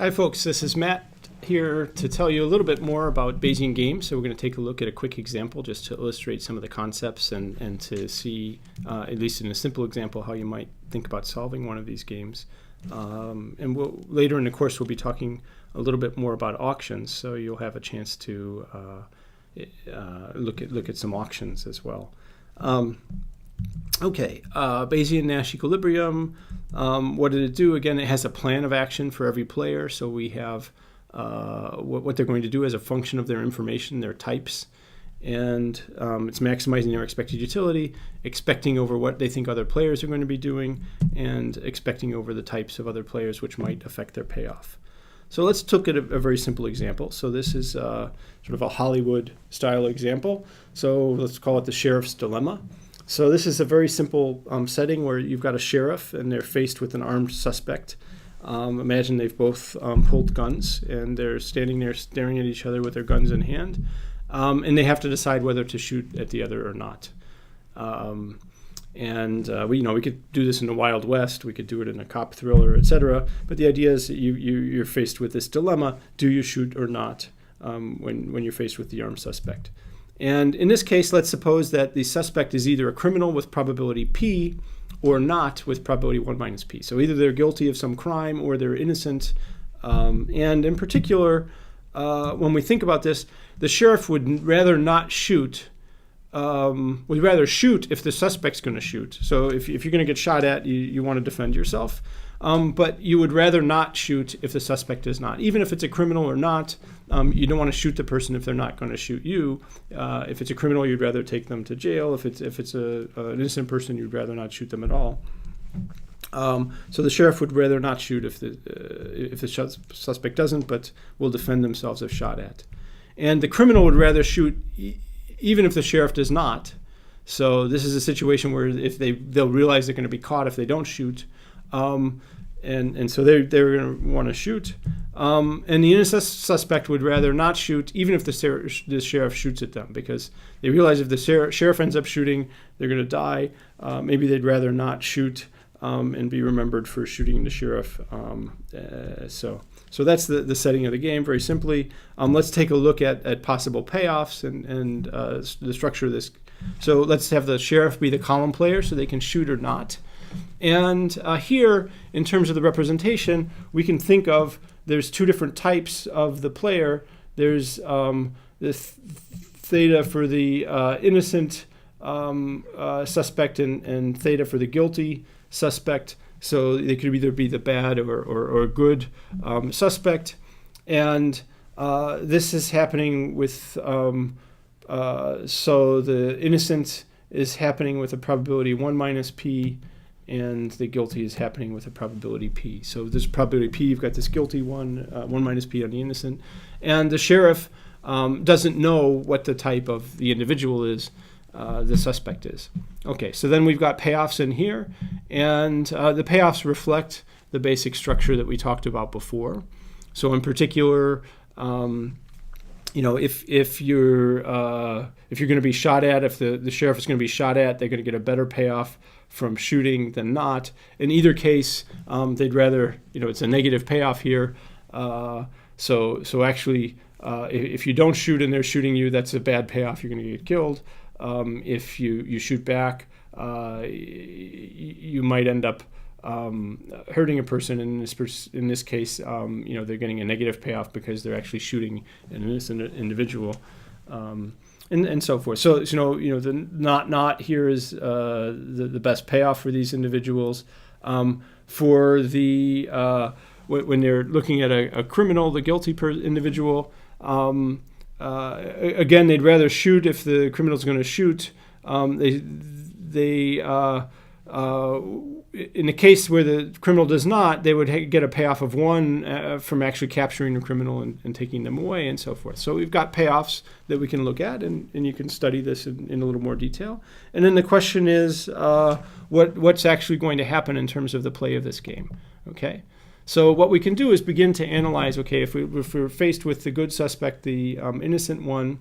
Hi folks, this is Matt here to tell you a little bit more about Bayesian games. So we're going to take a look at a quick example just to illustrate some of the concepts and to see, at least in a simple example, how you might think about solving one of these games. And later in the course we'll be talking a little bit more about auctions, so you'll have a chance to look at some auctions as well. Okay, Bayesian Nash equilibrium. What did it do? Again, it has a plan of action for every player. So we have what they're going to do as a function of their information, their types. And it's maximizing their expected utility, expecting over what they think other players are going to be doing, and expecting over the types of other players which might affect their payoff. So let's look at a very simple example. So this is sort of a Hollywood style example. So let's call it the sheriff's dilemma. So this is a very simple setting where you've got a sheriff and they're faced with an armed suspect. Imagine they've both pulled guns and they're standing there staring at each other with their guns in hand. And they have to decide whether to shoot at the other or not. We could do this in the Wild West. We could do it in a cop thriller, etc. But the idea is that you're faced with this dilemma: do you shoot or not when you're faced with the armed suspect? And in this case, let's suppose that the suspect is either a criminal with probability P or not with probability 1 minus P. So either they're guilty of some crime or they're innocent. And in particular, when we think about this, the sheriff would rather not shoot. Would rather shoot if the suspect's going to shoot. So if you're going to get shot at, you want to defend yourself. But you would rather not shoot if the suspect is not. Even if it's a criminal or not, you don't want to shoot the person if they're not going to shoot you. If it's a criminal, you'd rather take them to jail. If it's an innocent person, you'd rather not shoot them at all. So the sheriff would rather not shoot if the suspect doesn't, but will defend themselves if shot at. And the criminal would rather shoot even if the sheriff does not. So this is a situation where if they'll realize they're going to be caught if they don't shoot. And so they're going to want to shoot. And the innocent suspect would rather not shoot, even if the sheriff shoots at them, because they realize if the sheriff ends up shooting, they're going to die. Maybe they'd rather not shoot and be remembered for shooting the sheriff. So that's the setting of the game, very simply. Let's take a look at possible payoffs and the structure of this. So let's have the sheriff be the column player so they can shoot or not. And here, in terms of the representation, we can think of there's two different types of the player. There's this theta for the innocent suspect and theta for the guilty suspect. So they could either be the bad or good suspect. And this is happening with, so the innocent is happening with a probability 1 minus P, and the guilty is happening with a probability P. So this probability P, you've got this guilty one, 1 minus P on the innocent. And the sheriff doesn't know what the type of the individual is, the suspect is. Okay, so then we've got payoffs in here, and the payoffs reflect the basic structure that we talked about before. So in particular, if you're going to be shot at, if the sheriff is going to be shot at, they're going to get a better payoff from shooting than not. In either case, they'd rather, it's a negative payoff here. So actually, if you don't shoot and they're shooting you, that's a bad payoff. You're going to get killed. If you shoot back, you might end up hurting a person. In this case, they're getting a negative payoff because they're actually shooting an innocent individual, and so forth. So the not here is the best payoff for these individuals. For the when they're looking at a criminal, the guilty individual. Again, they'd rather shoot if the criminal's going to shoot. In the case where the criminal does not, they would get a payoff of 1 from actually capturing the criminal and taking them away and so forth. So we've got payoffs that we can look at, and you can study this in a little more detail. And then the question is, what's actually going to happen in terms of the play of this game? Okay. So what we can do is begin to analyze, okay, if we're faced with the good suspect, the innocent one,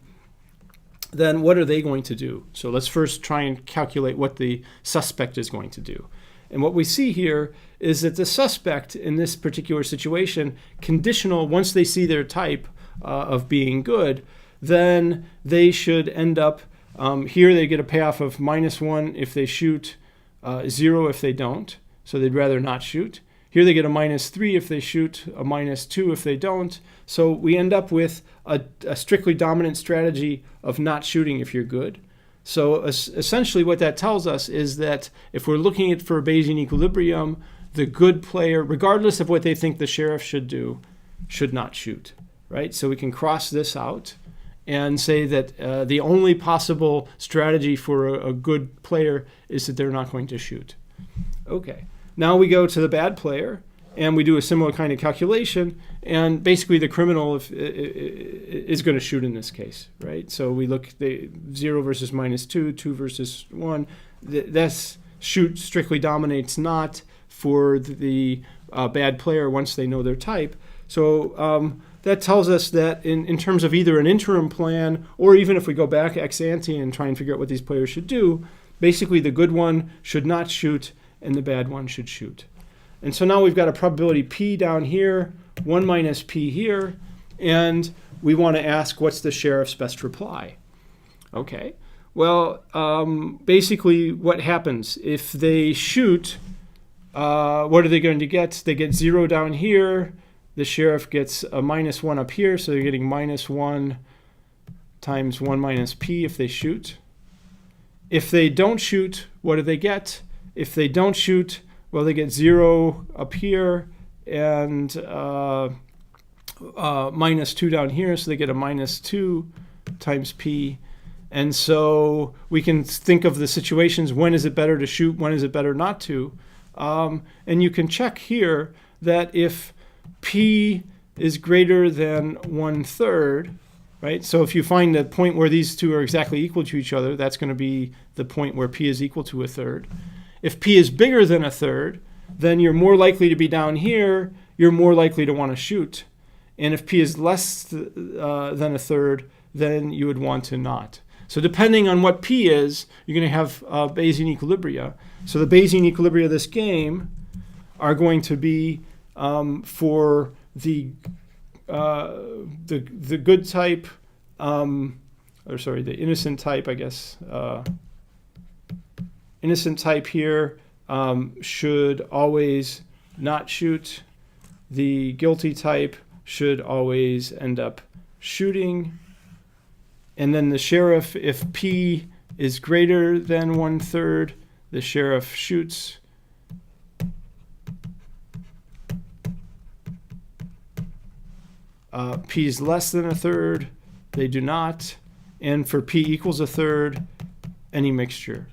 then what are they going to do? So let's first try and calculate what the suspect is going to do. And what we see here is that the suspect in this particular situation, conditional, once they see their type of being good, then they should end up, here they get a payoff of -1 if they shoot, 0 if they don't. So they'd rather not shoot. Here they get a -3 if they shoot, a -2 if they don't. So we end up with a strictly dominant strategy of not shooting if you're good. So essentially what that tells us is that if we're looking at for a Bayesian equilibrium, the good player, regardless of what they think the sheriff should do, should not shoot, right? So we can cross this out and say that the only possible strategy for a good player is that they're not going to shoot. Okay, now we go to the bad player, and we do a similar kind of calculation, and basically the criminal is going to shoot in this case, right? So we look at the 0 versus -2, 2 versus 1. That's shoot strictly dominates not for the bad player once they know their type. So that tells us that in terms of either an interim plan, or even if we go back ex ante and try and figure out what these players should do, basically the good one should not shoot and the bad one should shoot. And so now we've got a probability P down here, 1 minus P here, and we want to ask what's the sheriff's best reply. Okay, well, basically what happens if they shoot, what are they going to get? They get 0 down here. The sheriff gets a -1 up here, so they're getting -1 times 1 minus P if they shoot. If they don't shoot, what do they get? If they don't shoot, well, they get 0 up here and -2 down here, so they get a -2 times P. And so we can think of the situations, when is it better to shoot, when is it better not to? And you can check here that if P is greater than 1/3, right? So if you find a point where these two are exactly equal to each other, that's going to be the point where P is equal to 1/3. If P is bigger than 1/3, then you're more likely to be down here, you're more likely to want to shoot. And if P is less than 1/3, then you would want to not. So depending on what P is, you're going to have Bayesian equilibria. So the Bayesian equilibria of this game are going to be for the good type, the innocent type, I guess. Innocent type here should always not shoot. The guilty type should always end up shooting. And then the sheriff, if P is greater than 1/3, the sheriff shoots. P is less than 1/3, they do not. And for P equals 1/3, any mixture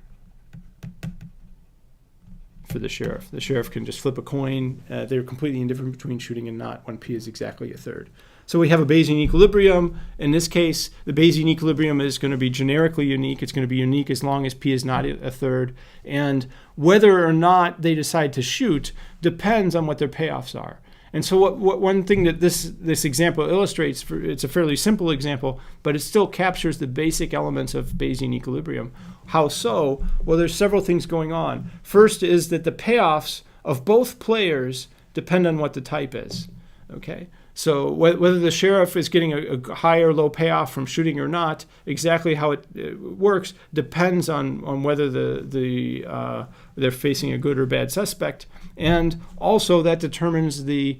for the sheriff. The sheriff can just flip a coin. They're completely indifferent between shooting and not when P is exactly 1/3. So we have a Bayesian equilibrium. In this case, the Bayesian equilibrium is going to be generically unique. It's going to be unique as long as P is not 1/3. And whether or not they decide to shoot depends on what their payoffs are. And so what one thing that this example illustrates, it's a fairly simple example, but it still captures the basic elements of Bayesian equilibrium. How so? Well, there's several things going on. First is that the payoffs of both players depend on what the type is. Okay? So whether the sheriff is getting a high or low payoff from shooting or not, exactly how it works depends on whether they're facing a good or bad suspect. And also that determines the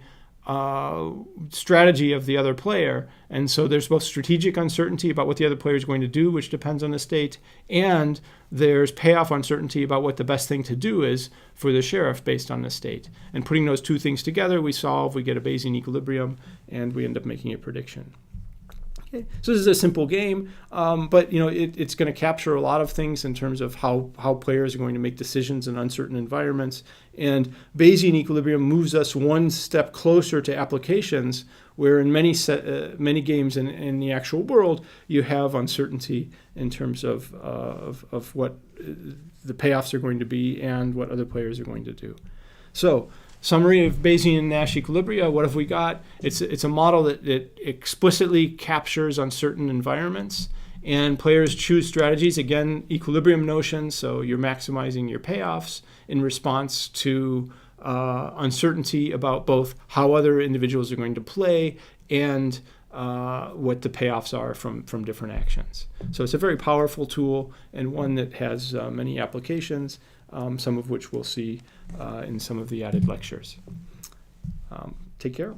strategy of the other player. And so there's both strategic uncertainty about what the other player is going to do, which depends on the state, and there's payoff uncertainty about what the best thing to do is for the sheriff based on the state. And putting those two things together, we get a Bayesian equilibrium, and we end up making a prediction. Okay. So this is a simple game, but it's going to capture a lot of things in terms of how players are going to make decisions in uncertain environments. And Bayesian equilibrium moves us one step closer to applications where in many games in the actual world, you have uncertainty in terms of what the payoffs are going to be and what other players are going to do. So, summary of Bayesian and Nash equilibria. What have we got? It's a model that explicitly captures uncertain environments, And players choose strategies, again, equilibrium notions, so you're maximizing your payoffs in response to uncertainty about both how other individuals are going to play and what the payoffs are from different actions. So it's a very powerful tool and one that has many applications, some of which we'll see in some of the added lectures. Take care.